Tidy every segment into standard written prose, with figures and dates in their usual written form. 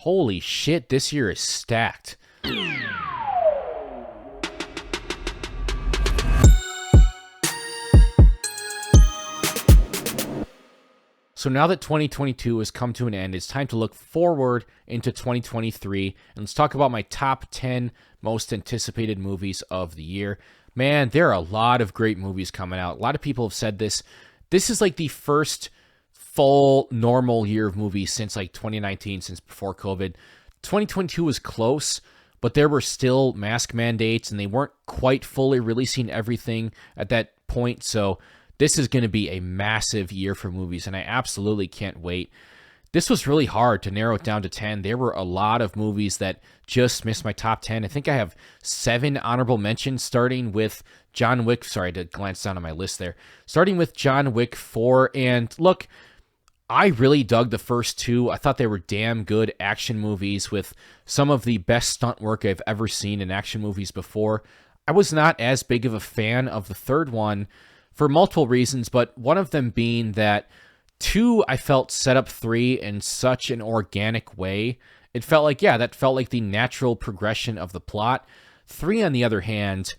Holy shit, this year is stacked. So now that 2022 has come to an end, it's time to look forward into 2023, and let's talk about my top 10 most anticipated movies of the year. Man, there are a lot of great movies coming out. A lot of people have said this. This is like the first full normal year of movies since like 2019, since before COVID. 2022 was close, but there were still mask mandates, and they weren't quite fully releasing everything at that point, so this is going to be a massive year for movies, and I absolutely can't wait. This was really hard to narrow it down to 10. There were a lot of movies that just missed my top 10. I think I have 7 honorable mentions, starting with John Wick. Sorry to glance down on my list there. Starting with John Wick 4. And look, I really dug the first 2. I thought they were damn good action movies with some of the best stunt work I've ever seen in action movies before. I was not as big of a fan of the third one for multiple reasons, but one of them being that 2, I felt set up 3 in such an organic way. It felt like, yeah, that felt like the natural progression of the plot. 3, on the other hand,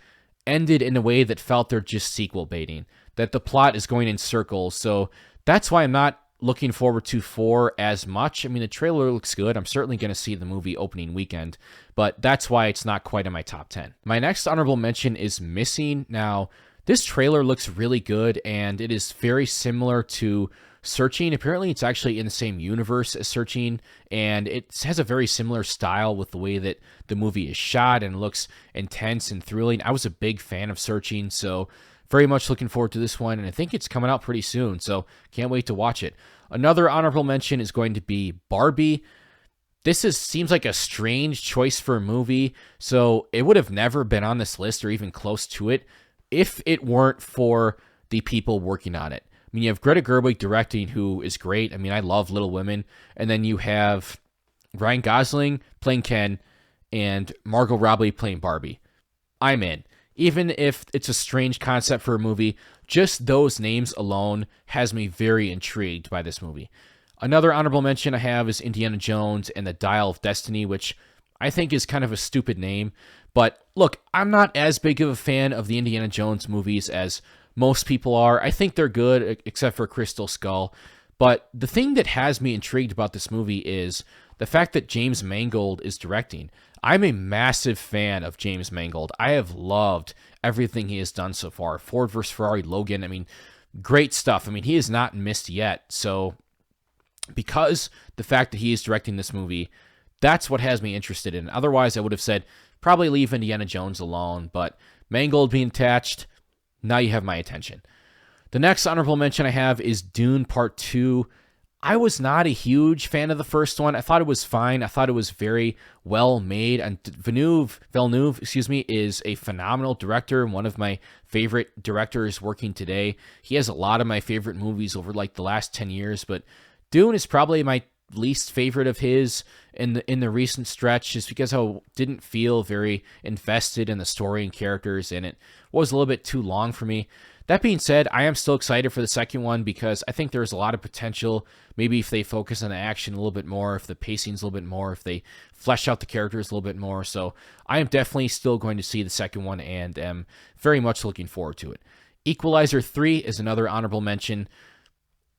ended in a way that felt they're just sequel baiting, that the plot is going in circles. So that's why I'm not looking forward to 4 as much. I mean, the trailer looks good. I'm certainly going to see the movie opening weekend, but that's why it's not quite in my top 10. My next honorable mention is Missing. Now, this trailer looks really good, and it is very similar to Searching. Apparently, it's actually in the same universe as Searching, and it has a very similar style with the way that the movie is shot and looks intense and thrilling. I was a big fan of Searching, so very much looking forward to this one, and I think it's coming out pretty soon, so can't wait to watch it. Another honorable mention is going to be Barbie. This seems like a strange choice for a movie, so it would have never been on this list or even close to it if it weren't for the people working on it. I mean, you have Greta Gerwig directing, who is great. I mean, I love Little Women. And then you have Ryan Gosling playing Ken and Margot Robbie playing Barbie. I'm in. Even if it's a strange concept for a movie, just those names alone has me very intrigued by this movie. Another honorable mention I have is Indiana Jones and the Dial of Destiny, which I think is kind of a stupid name. But look, I'm not as big of a fan of the Indiana Jones movies as most people are. I think they're good, except for Crystal Skull. But the thing that has me intrigued about this movie is the fact that James Mangold is directing. I'm a massive fan of James Mangold. I have loved everything he has done so far. Ford vs. Ferrari, Logan, I mean, great stuff. I mean, he has not missed yet. So because the fact that he is directing this movie, that's what has me interested in. Otherwise, I would have said, probably leave Indiana Jones alone, but Mangold being attached, now you have my attention. The next honorable mention I have is Dune Part 2. I was not a huge fan of the first one. I thought it was fine. I thought it was very well made, and Villeneuve, is a phenomenal director, one of my favorite directors working today. He has a lot of my favorite movies over like the last 10 years, but Dune is probably my least favorite of his in the recent stretch, just because I didn't feel very invested in the story and characters, and it was a little bit too long for me. That being said, I am still excited for the second one because I think there's a lot of potential. Maybe if they focus on the action a little bit more, if the pacing's a little bit more, if they flesh out the characters a little bit more. So I am definitely still going to see the second one and am very much looking forward to it. Equalizer 3 is another honorable mention.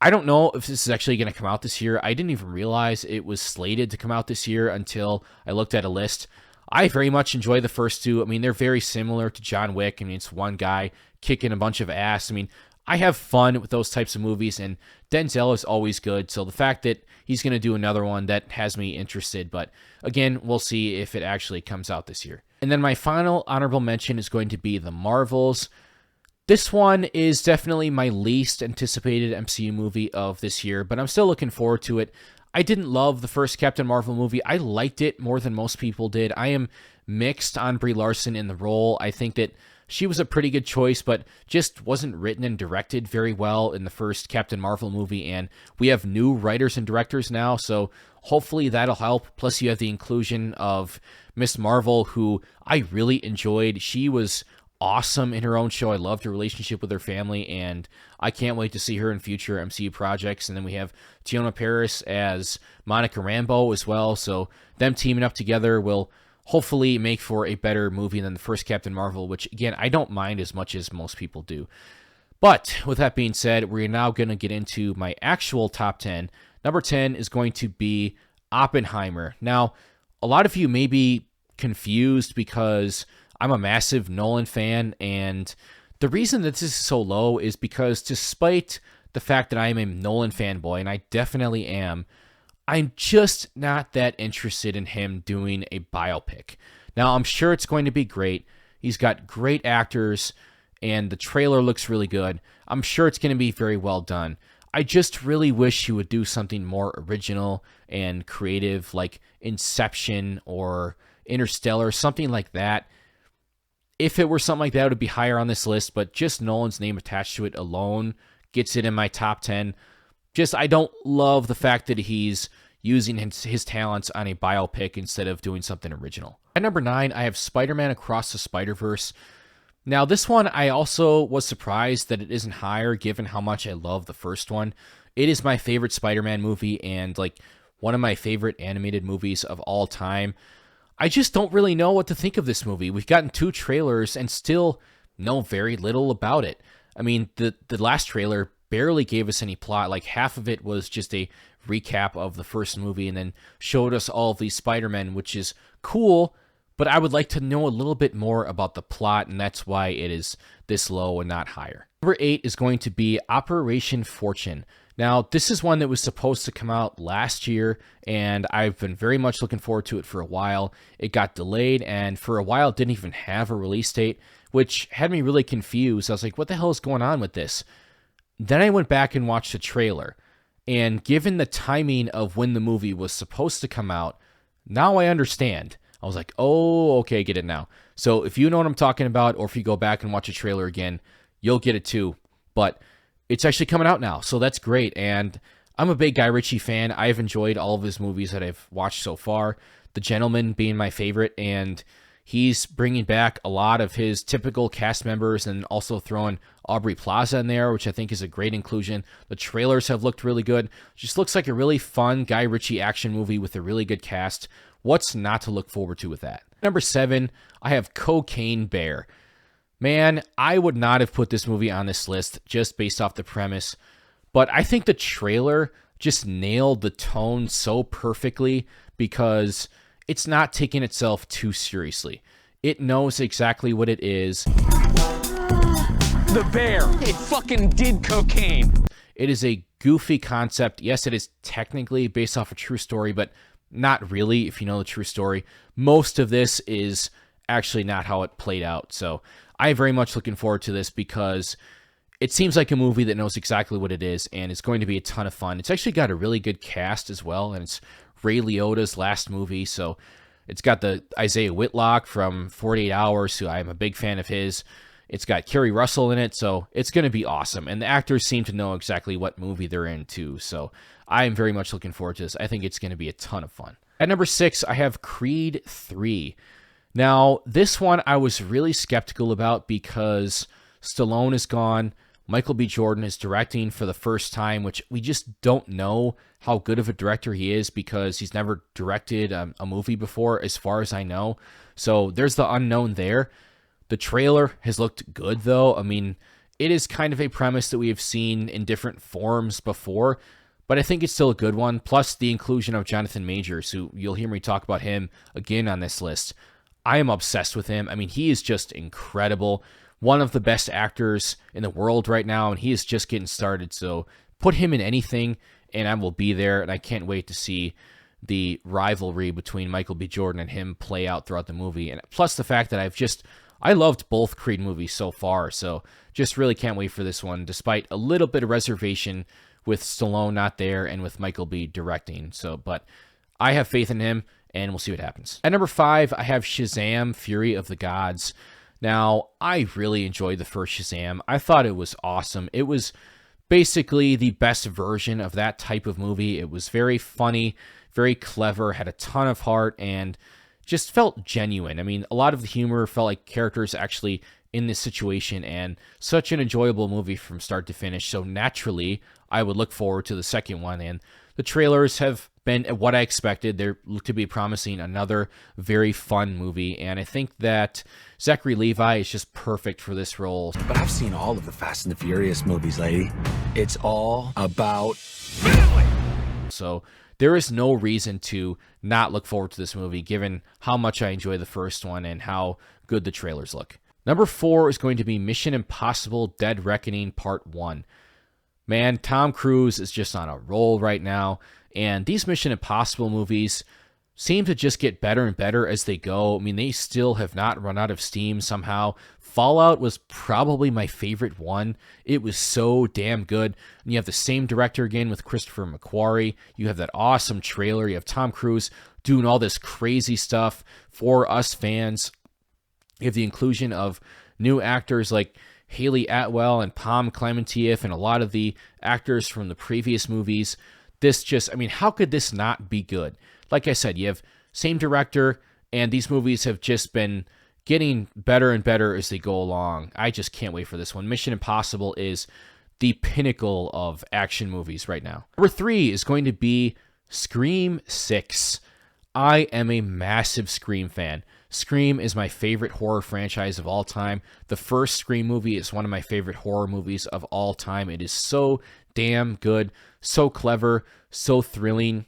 I don't know if this is actually going to come out this year. I didn't even realize it was slated to come out this year until I looked at a list. I very much enjoy the first 2. I mean, they're very similar to John Wick. I mean, it's one guy kicking a bunch of ass. I mean, I have fun with those types of movies, and Denzel is always good. So the fact that he's going to do another one, that has me interested. But again, we'll see if it actually comes out this year. And then my final honorable mention is going to be The Marvels. This one is definitely my least anticipated MCU movie of this year, but I'm still looking forward to it. I didn't love the first Captain Marvel movie. I liked it more than most people did. I am mixed on Brie Larson in the role. I think that she was a pretty good choice, but just wasn't written and directed very well in the first Captain Marvel movie, and we have new writers and directors now, so hopefully that'll help. Plus, you have the inclusion of Miss Marvel, who I really enjoyed. She was awesome in her own show. I loved her relationship with her family, and I can't wait to see her in future MCU projects. And then we have Tiona Paris as Monica Rambeau as well. So them teaming up together will hopefully make for a better movie than the first Captain Marvel, which, again, I don't mind as much as most people do. But with that being said, we're now going to get into my actual top 10. Number 10 is going to be Oppenheimer. Now, a lot of you may be confused because I'm a massive Nolan fan, and the reason that this is so low is because despite the fact that I am a Nolan fanboy, and I definitely am, I'm just not that interested in him doing a biopic. Now, I'm sure it's going to be great. He's got great actors, and the trailer looks really good. I'm sure it's going to be very well done. I just really wish he would do something more original and creative, like Inception or Interstellar, something like that. If it were something like that, it would be higher on this list, but just Nolan's name attached to it alone gets it in my top 10. Just, I don't love the fact that he's using his talents on a biopic instead of doing something original. At number 9, I have Spider-Man Across the Spider-Verse. Now, this one, I also was surprised that it isn't higher given how much I love the first one. It is my favorite Spider-Man movie and, like, one of my favorite animated movies of all time. I just don't really know what to think of this movie. We've gotten 2 trailers and still know very little about it. I mean, the last trailer barely gave us any plot. Like, half of it was just a recap of the first movie and then showed us all of these Spider-Men, which is cool, but I would like to know a little bit more about the plot, and that's why it is this low and not higher. Number 8 is going to be Operation Fortune. Now, this is one that was supposed to come out last year, and I've been very much looking forward to it for a while. It got delayed, and for a while didn't even have a release date, which had me really confused. I was like, what the hell is going on with this? Then I went back and watched the trailer, and given the timing of when the movie was supposed to come out, now I understand. I was like, oh, okay, get it now. So if you know what I'm talking about, or if you go back and watch a trailer again, you'll get it too. But it's actually coming out now, so that's great. And I'm a big Guy Ritchie fan. I've enjoyed all of his movies that I've watched so far. The Gentleman being my favorite, and he's bringing back a lot of his typical cast members and also throwing Aubrey Plaza in there, which I think is a great inclusion. The trailers have looked really good. Just looks like a really fun Guy Ritchie action movie with a really good cast. What's not to look forward to with that? Number 7, I have Cocaine Bear. Man, I would not have put this movie on this list just based off the premise, but I think the trailer just nailed the tone so perfectly because it's not taking itself too seriously. It knows exactly what it is. The bear, it fucking did cocaine. It is a goofy concept. Yes, it is technically based off a true story, but not really if you know the true story. Most of this is actually not how it played out, so I'm very much looking forward to this because it seems like a movie that knows exactly what it is, and it's going to be a ton of fun. It's actually got a really good cast as well, and it's Ray Liotta's last movie, so it's got the Isaiah Whitlock from 48 Hours, who I'm a big fan of his. It's got Kerry Russell in it, so it's going to be awesome, and the actors seem to know exactly what movie they're in, too, so I'm very much looking forward to this. I think it's going to be a ton of fun. At number 6, I have Creed 3. Now, this one I was really skeptical about because Stallone is gone. Michael B. Jordan is directing for the first time, which we just don't know how good of a director he is because he's never directed a movie before, as far as I know. So there's the unknown there. The trailer has looked good, though. I mean, it is kind of a premise that we have seen in different forms before, but I think it's still a good one. Plus the inclusion of Jonathan Majors, who you'll hear me talk about him again on this list. I am obsessed with him. I mean, he is just incredible. One of the best actors in the world right now, and he is just getting started. So put him in anything, and I will be there. And I can't wait to see the rivalry between Michael B. Jordan and him play out throughout the movie. And plus the fact that I loved both Creed movies so far. So just really can't wait for this one, despite a little bit of reservation with Stallone not there and with Michael B. directing. So, but I have faith in him, and we'll see what happens. At number 5, I have Shazam! Fury of the Gods. Now, I really enjoyed the first Shazam. I thought it was awesome. It was basically the best version of that type of movie. It was very funny, very clever, had a ton of heart, and just felt genuine. I mean, a lot of the humor felt like characters actually in this situation, and such an enjoyable movie from start to finish. So naturally, I would look forward to the second one, and the trailers have been what I expected. They look to be promising another very fun movie, and I think that Zachary Levi is just perfect for this role. But I've seen all of the Fast and the Furious movies, lady. It's all about... So there is no reason to not look forward to this movie, given how much I enjoy the first one and how good the trailers look. Number 4 is going to be Mission Impossible Dead Reckoning Part 1. Man, Tom Cruise is just on a roll right now, and these Mission Impossible movies seem to just get better and better as they go. I mean, they still have not run out of steam somehow. Fallout was probably my favorite one. It was so damn good. And you have the same director again with Christopher McQuarrie. You have that awesome trailer. You have Tom Cruise doing all this crazy stuff for us fans. You have the inclusion of new actors like Haley Atwell and Pom Klementieff and a lot of the actors from the previous movies. This just, I mean, how could this not be good? Like I said, you have same director, and these movies have just been getting better and better as they go along. I just can't wait for this one. Mission Impossible is the pinnacle of action movies right now. Number 3 is going to be Scream 6. I am a massive Scream fan. Scream is my favorite horror franchise of all time. The first Scream movie is one of my favorite horror movies of all time. It is so damn good, so clever, so thrilling.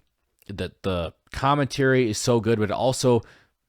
The commentary is so good, but it also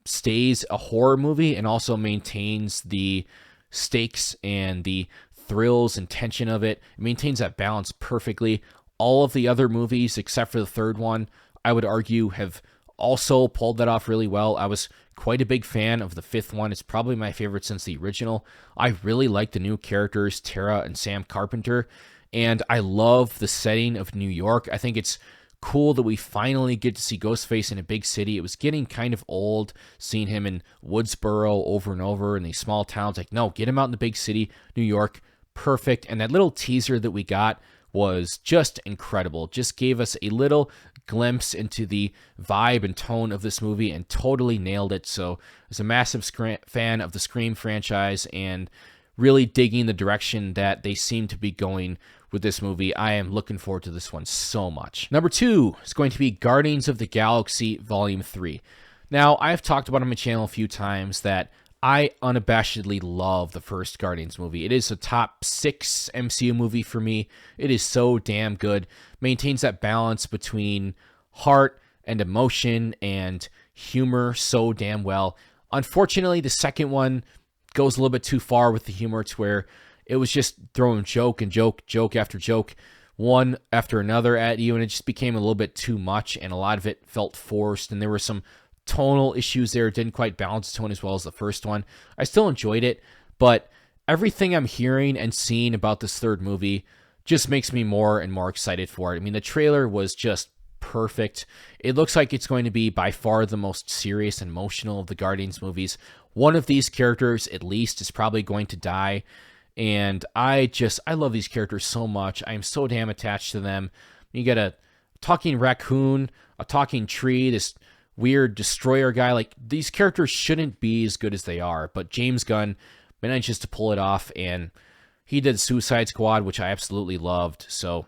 stays a horror movie and also maintains the stakes and the thrills and tension of it. It maintains that balance perfectly. All of the other movies, except for the third one, I would argue have also pulled that off really well. I was quite a big fan of the fifth one. It's probably my favorite since the original. I really like the new characters, Tara and Sam Carpenter, and I love the setting of New York. I think it's cool that we finally get to see Ghostface in a big city. It was getting kind of old seeing him in Woodsboro over and over in these small towns. Like, no, get him out in the big city, New York. Perfect. And that little teaser that we got was just incredible. Just gave us a little glimpse into the vibe and tone of this movie and totally nailed it. So as a massive fan of the Scream franchise and really digging the direction that they seem to be going with this movie, I am looking forward to this one so much. Number 2 is going to be Guardians of the Galaxy Volume 3. Now, I've talked about on my channel a few times that I unabashedly love the first Guardians movie. It is a top 6 MCU movie for me. It is so damn good. Maintains that balance between heart and emotion and humor so damn well. Unfortunately, the second one goes a little bit too far with the humor to where it was just throwing joke after joke, one after another at you, and it just became a little bit too much, and a lot of it felt forced, and there were some tonal issues there. It didn't quite balance the tone as well as the first one. I still enjoyed it, but everything I'm hearing and seeing about this third movie just makes me more and more excited for it. I mean, the trailer was just perfect. It looks like it's going to be by far the most serious and emotional of the Guardians movies. One of these characters, at least, is probably going to die, and I love these characters so much. I am so damn attached to them. You got a talking raccoon, a talking tree, this weird destroyer guy. Like, these characters shouldn't be as good as they are, but James Gunn manages to pull it off, and he did Suicide Squad, which I absolutely loved. So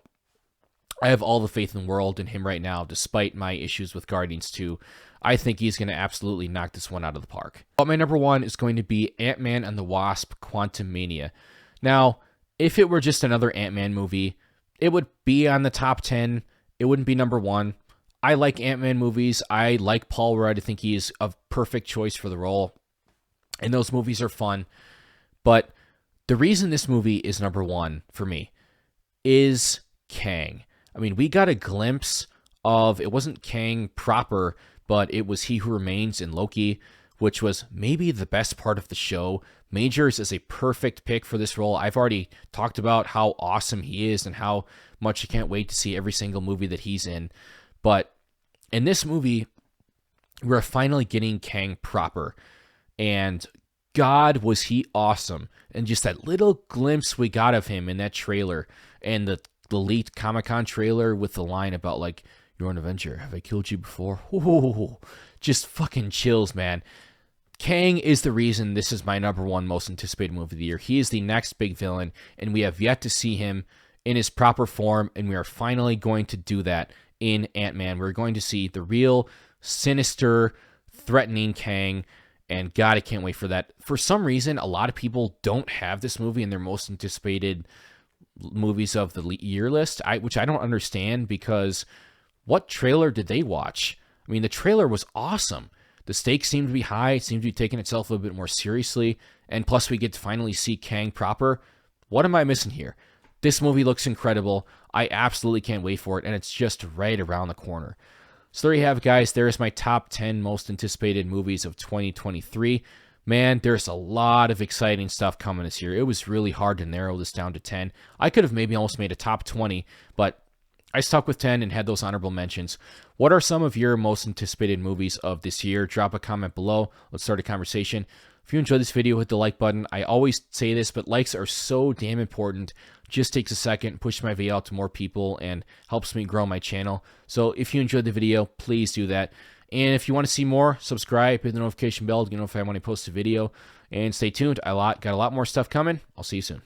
I have all the faith in the world in him right now, despite my issues with Guardians 2. I think he's going to absolutely knock this one out of the park. But my number 1 is going to be Ant-Man and the Wasp: Quantumania. Now, if it were just another Ant-Man movie, it would be on the top 10. It wouldn't be number 1. I like Ant-Man movies. I like Paul Rudd. I think he is a perfect choice for the role. And those movies are fun. But the reason this movie is number 1 for me is Kang. I mean, we got a glimpse of, it wasn't Kang proper, but it was He Who Remains in Loki, which was maybe the best part of the show. Majors is a perfect pick for this role. I've already talked about how awesome he is and how much I can't wait to see every single movie that he's in. But in this movie, we're finally getting Kang proper. And God, was he awesome. And just that little glimpse we got of him in that trailer, and the leaked Comic-Con trailer with the line about, like, "You're an Avenger. Have I killed you before?" Ooh, just fucking chills, man. Kang is the reason this is my #1 most anticipated movie of the year. He is the next big villain, and we have yet to see him in his proper form, and we are finally going to do that in Ant-Man. We're going to see the real, sinister, threatening Kang, and God, I can't wait for that. For some reason, a lot of people don't have this movie in their most anticipated movies of the year list, which I don't understand, because what trailer did they watch? I mean, the trailer was awesome. The stakes seem to be high. It seems to be taking itself a little bit more seriously. And plus, we get to finally see Kang proper. What am I missing here? This movie looks incredible. I absolutely can't wait for it. And it's just right around the corner. So there you have it, guys. There's my top 10 most anticipated movies of 2023. Man, there's a lot of exciting stuff coming this year. It was really hard to narrow this down to 10. I could have maybe almost made a top 20, but I stuck with 10 and had those honorable mentions. What are some of your most anticipated movies of this year? Drop a comment below. Let's start a conversation. If you enjoyed this video, hit the like button. I always say this, but likes are so damn important. Just takes a second, pushes my video out to more people, and helps me grow my channel. So if you enjoyed the video, please do that. And if you want to see more, subscribe, hit the notification bell to get notified when I post a video. And stay tuned. Got a lot more stuff coming. I'll see you soon.